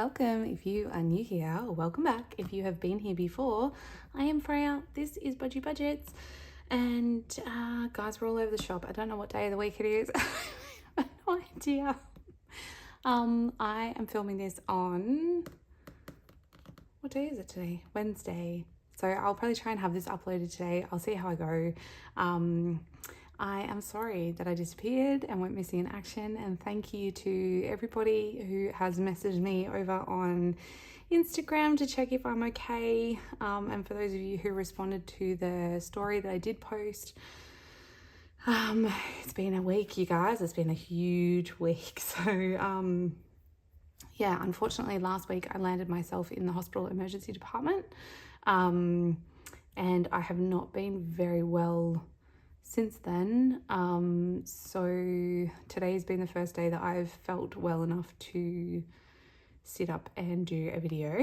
welcome. If you are new here, welcome back. If you have been here before, I am Freya. This is Budgie Budgets. And guys, we're all over the shop. I don't know what day of the week it is. I have no idea. I am filming this on, what day is it today? Wednesday. So I'll probably try and have this uploaded today. I'll see how I go. I am sorry that I disappeared and went missing in action, and thank you to everybody who has messaged me over on Instagram to check if I'm okay, and for those of you who responded to the story that I did post. It's been a week, you guys. It's been a huge week. So yeah, unfortunately last week I landed myself in the hospital emergency department, and I have not been very well since then. So today's been the first day that I've felt well enough to sit up and do a video.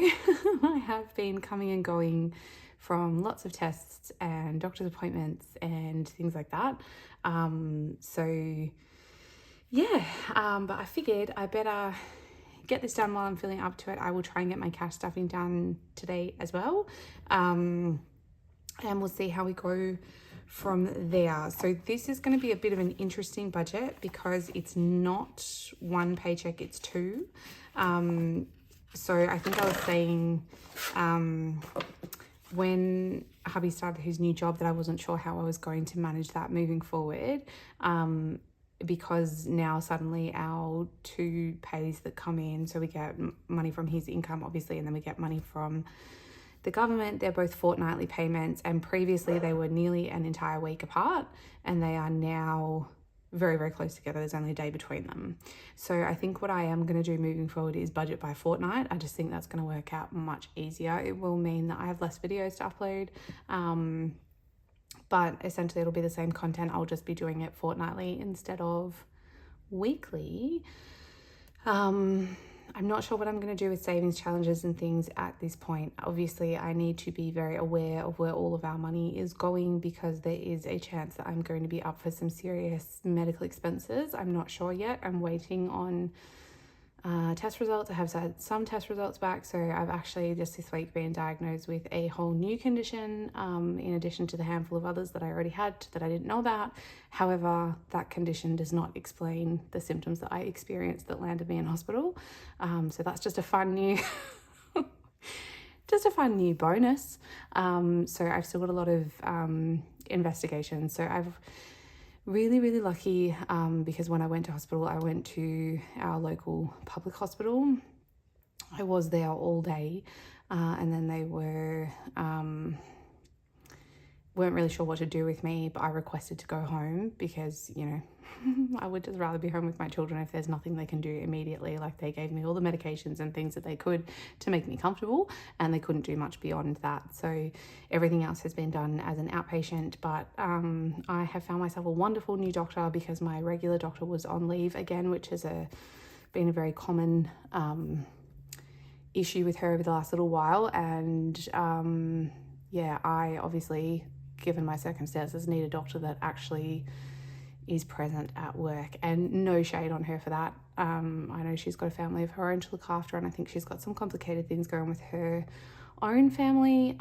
I have been coming and going from lots of tests and doctor's appointments and things like that. So yeah, but I figured I better get this done while I'm feeling up to it. I will try and get my cash stuffing done today as well. And we'll see how we go from there. So this is going to be a bit of an interesting budget because it's not one paycheck, it's two. So I think I was saying when hubby started his new job that I wasn't sure how I was going to manage that moving forward, because now suddenly our two pays that come in, so we get money from his income obviously, and then we get money from the government. They're both fortnightly payments, and previously they were nearly an entire week apart, and they are now very, very close together. There's only a day between them. So I think what I am going to do moving forward is budget by fortnight. I just think that's going to work out much easier. It will mean that I have less videos to upload, but essentially it'll be the same content. I'll just be doing it fortnightly instead of weekly. I'm not sure what I'm going to do with savings challenges and things at this point. Obviously, I need to be very aware of where all of our money is going because there is a chance that I'm going to be up for some serious medical expenses. I'm not sure yet. I'm waiting on test results. I have had some test results back. So I've actually just this week been diagnosed with a whole new condition, in addition to the handful of others that I already had that I didn't know about. However, that condition does not explain the symptoms that I experienced that landed me in hospital. So that's just a fun new bonus. So I've still got a lot of investigation. So I've really lucky, because when I went to hospital, I went to our local public hospital. I was there all day, and then they weren't really sure what to do with me, but I requested to go home because, you know, I would just rather be home with my children if there's nothing they can do immediately. Like, they gave me all the medications and things that they could to make me comfortable, and they couldn't do much beyond that. So everything else has been done as an outpatient, but I have found myself a wonderful new doctor because my regular doctor was on leave again, which has been a very common issue with her over the last little while. And yeah, I obviously, given my circumstances, need a doctor that actually is present at work, and no shade on her for that. I know she's got a family of her own to look after, and I think she's got some complicated things going with her own family,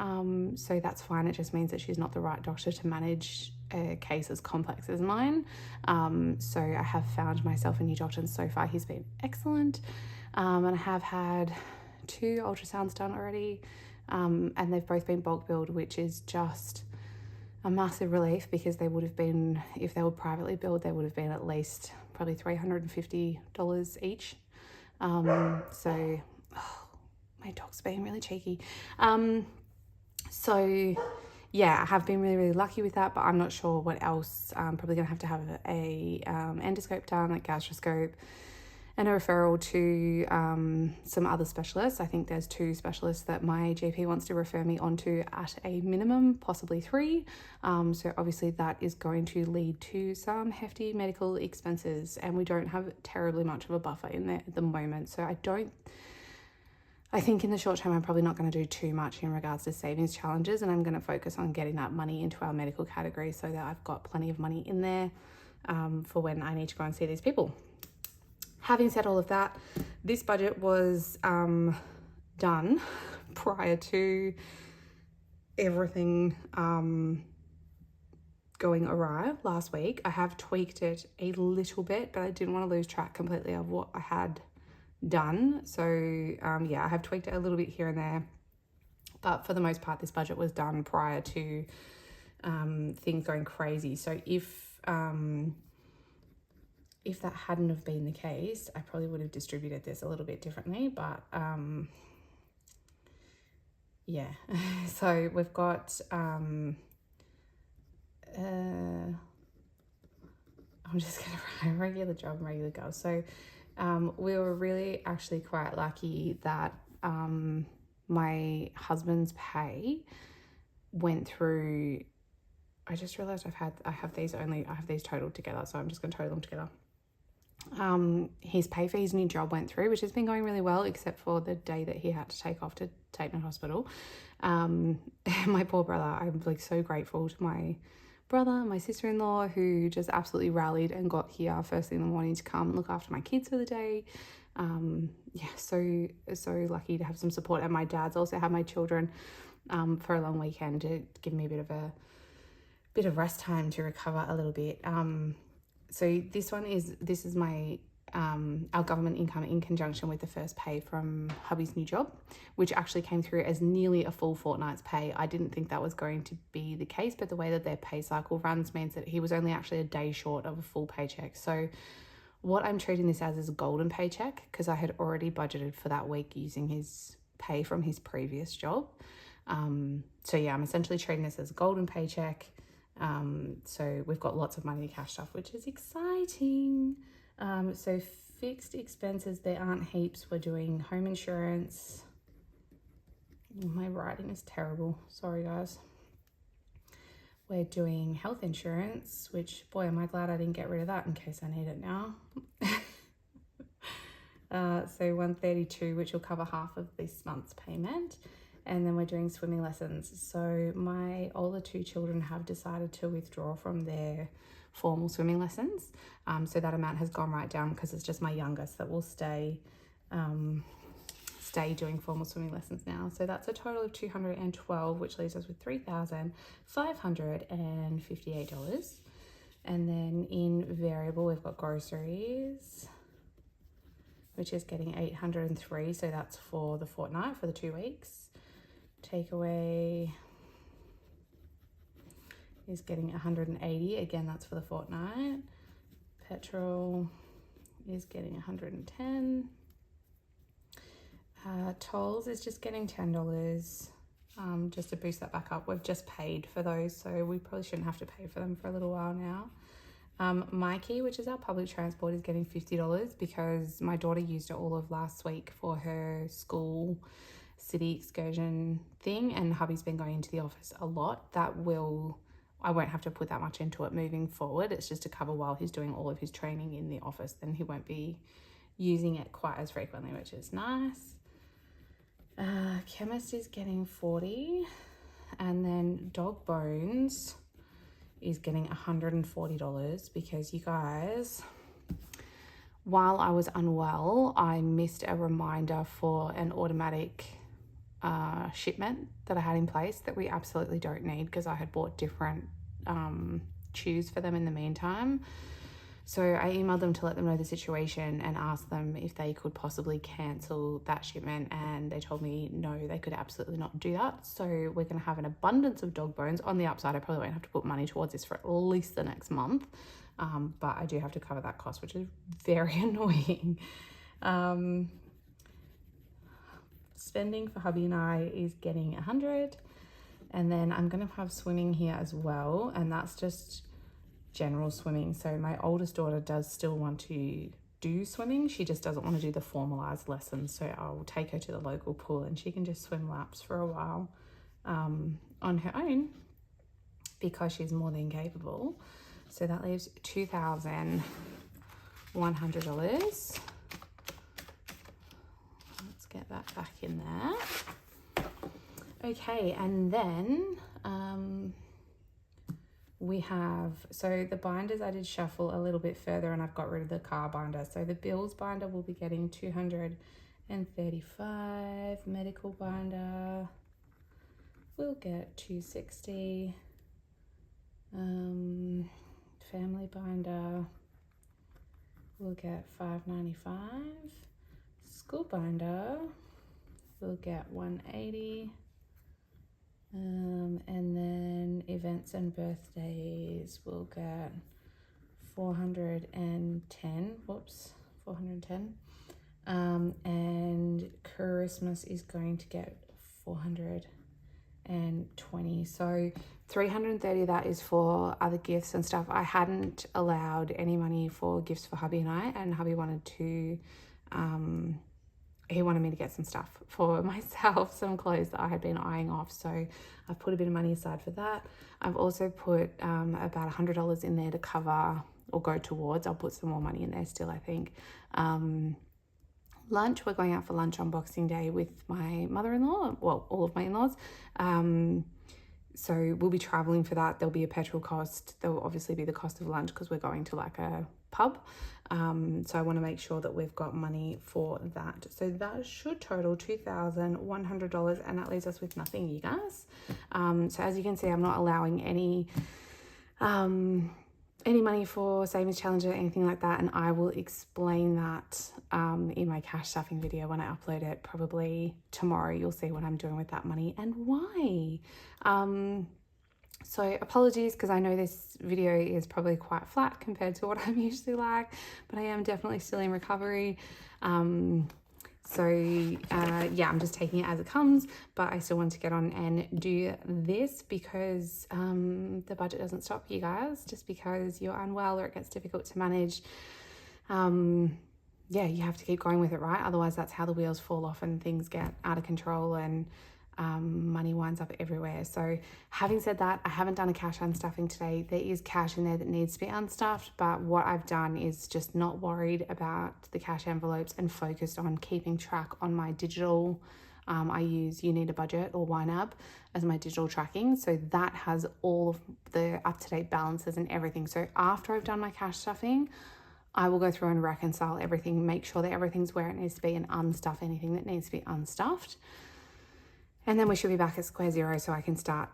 so that's fine. It just means that she's not the right doctor to manage a case as complex as mine. So I have found myself a new doctor, and so far he's been excellent, and I have had 2 ultrasounds done already, and they've both been bulk billed, which is just a massive relief, because they would have been, if they were privately billed, they would have been at least probably $350 each. So my dog's being really cheeky. So yeah, I have been really lucky with that, but I'm not sure what else. I'm probably gonna have to have a endoscope done, like gastroscope, and a referral to some other specialists. I think there's 2 specialists that my GP wants to refer me onto at a minimum, possibly 3. So obviously that is going to lead to some hefty medical expenses, and we don't have terribly much of a buffer in there at the moment. So I think in the short term, I'm probably not going to do too much in regards to savings challenges, and I'm going to focus on getting that money into our medical category so that I've got plenty of money in there for when I need to go and see these people. Having said all of that, this budget was done prior to everything going awry last week. I have tweaked it a little bit, but I didn't want to lose track completely of what I had done. So yeah, I have tweaked it a little bit here and there, but for the most part, this budget was done prior to things going crazy. So if that hadn't have been the case, I probably would have distributed this a little bit differently, but yeah. So we've got I'm just gonna write regular job and regular girl. So we were really actually quite lucky that my husband's pay went through. I just realized I have these totaled together, so I'm just going to total them together. His pay for his new job went through, which has been going really well, except for the day that he had to take off to take me to hospital. My poor brother, I'm like so grateful to my brother and my sister-in-law who just absolutely rallied and got here first thing in the morning to come look after my kids for the day. Yeah, so lucky to have some support. And my dad's also had my children for a long weekend to give me a bit of rest time to recover a little bit. So this is my our government income in conjunction with the first pay from hubby's new job, which actually came through as nearly a full fortnight's pay. I didn't think that was going to be the case, but the way that their pay cycle runs means that he was only actually a day short of a full paycheck. So what I'm treating this as is a golden paycheck, because I had already budgeted for that week using his pay from his previous job. So yeah, I'm essentially treating this as a golden paycheck. So we've got lots of money to cash stuff, which is exciting. So fixed expenses, there aren't heaps. We're doing home insurance. My writing is terrible. Sorry, guys. We're doing health insurance, which, boy, am I glad I didn't get rid of that in case I need it now. So 132, which will cover half of this month's payment. And then we're doing swimming lessons. So my older two children have decided to withdraw from their formal swimming lessons. So that amount has gone right down because it's just my youngest that will stay doing formal swimming lessons now. So that's a total of $212, which leaves us with $3,558. And then in variable, we've got groceries, which is getting $803. So that's for the fortnight, for the 2 weeks. Takeaway is getting $180. Again, that's for the fortnight. Petrol is getting $110. Tolls is just getting $10, just to boost that back up. We've just paid for those, so we probably shouldn't have to pay for them for a little while now. Mikey, which is our public transport, is getting $50 because my daughter used it all of last week for her school city excursion thing, and hubby's been going into the office a lot. I won't have to put that much into it moving forward. It's just to cover while he's doing all of his training in the office, then he won't be using it quite as frequently, which is nice. Chemist is getting $40, and then dog bones is getting $140 because, you guys, while I was unwell, I missed a reminder for an automatic shipment that I had in place that we absolutely don't need because I had bought different chews for them in the meantime. So I emailed them to let them know the situation and asked them if they could possibly cancel that shipment, and they told me no, they could absolutely not do that. So we're going to have an abundance of dog bones. On the upside, I probably won't have to put money towards this for at least the next month, but I do have to cover that cost, which is very annoying. Spending for hubby and I is getting $100, and then I'm going to have swimming here as well, and that's just general swimming. So my oldest daughter does still want to do swimming. She just doesn't want to do the formalized lessons. So I'll take her to the local pool and she can just swim laps for a while on her own because she's more than capable. So that leaves $2,100. Let's get that back in there. Okay, and then we have, so the binders I did shuffle a little bit further and I've got rid of the car binder. So the bills binder will be getting 235, medical binder will get 260, family binder will get 595, school binder will get 180, and then events and birthdays will get 410, 410, and Christmas is going to get 420. So 330 that is for other gifts and stuff. I hadn't allowed any money for gifts for hubby and I, and hubby wanted to he wanted me to get some stuff for myself, some clothes that I had been eyeing off. So I've put a bit of money aside for that. I've also put about $100 in there to cover or go towards. I'll put some more money in there still, I think. Lunch, we're going out for lunch on Boxing Day with my mother-in-law, well, all of my in-laws. So we'll be traveling for that. There'll be a petrol cost. There will obviously be the cost of lunch because we're going to like a pub. So I want to make sure that we've got money for that. So that should total $2,100, and that leaves us with nothing, you guys. So as you can see, I'm not allowing any money for savings challenge or anything like that, and I will explain that in my cash stuffing video when I upload it. Probably tomorrow you'll see what I'm doing with that money and why. So apologies, because I know this video is probably quite flat compared to what I'm usually like, but I am definitely still in recovery. Yeah, I'm just taking it as it comes, but I still want to get on and do this because the budget doesn't stop, you guys. Just because you're unwell or it gets difficult to manage, yeah, you have to keep going with it, right? Otherwise that's how the wheels fall off and things get out of control and money winds up everywhere. So having said that, I haven't done a cash unstuffing today. There is cash in there that needs to be unstuffed, but what I've done is just not worried about the cash envelopes and focused on keeping track on my digital. I use You Need a Budget or YNAB as my digital tracking. So that has all of the up-to-date balances and everything. So after I've done my cash stuffing, I will go through and reconcile everything, make sure that everything's where it needs to be and unstuff anything that needs to be unstuffed. And then we should be back at square zero so I can start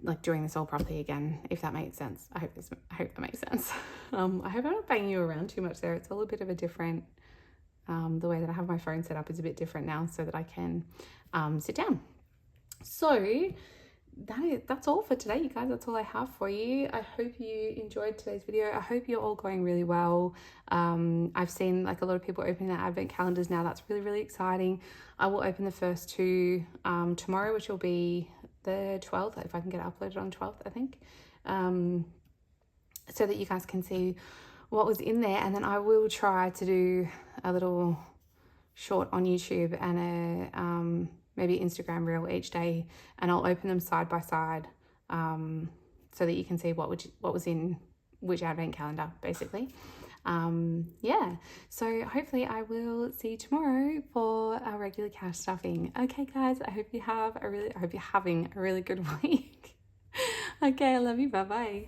like doing this all properly again, if that makes sense. I hope that makes sense. I hope I'm not banging you around too much there. It's a little bit of a different, the way that I have my phone set up is a bit different now so that I can sit down. So that's all for today, you guys. That's all I have for you. I hope you enjoyed today's video. I hope you're all going really well. I've seen like a lot of people opening their advent calendars now. That's really, really exciting. I will open the first two tomorrow, which will be the 12th, if I can get it uploaded on 12th, I think, so that you guys can see what was in there. And then I will try to do a little short on YouTube and a maybe Instagram reel each day, and I'll open them side by side so that you can see what was in which advent calendar, basically. Yeah, so hopefully I will see you tomorrow for our regular cash stuffing. Okay guys, I hope you're having a really good week. Okay, I love you. Bye bye.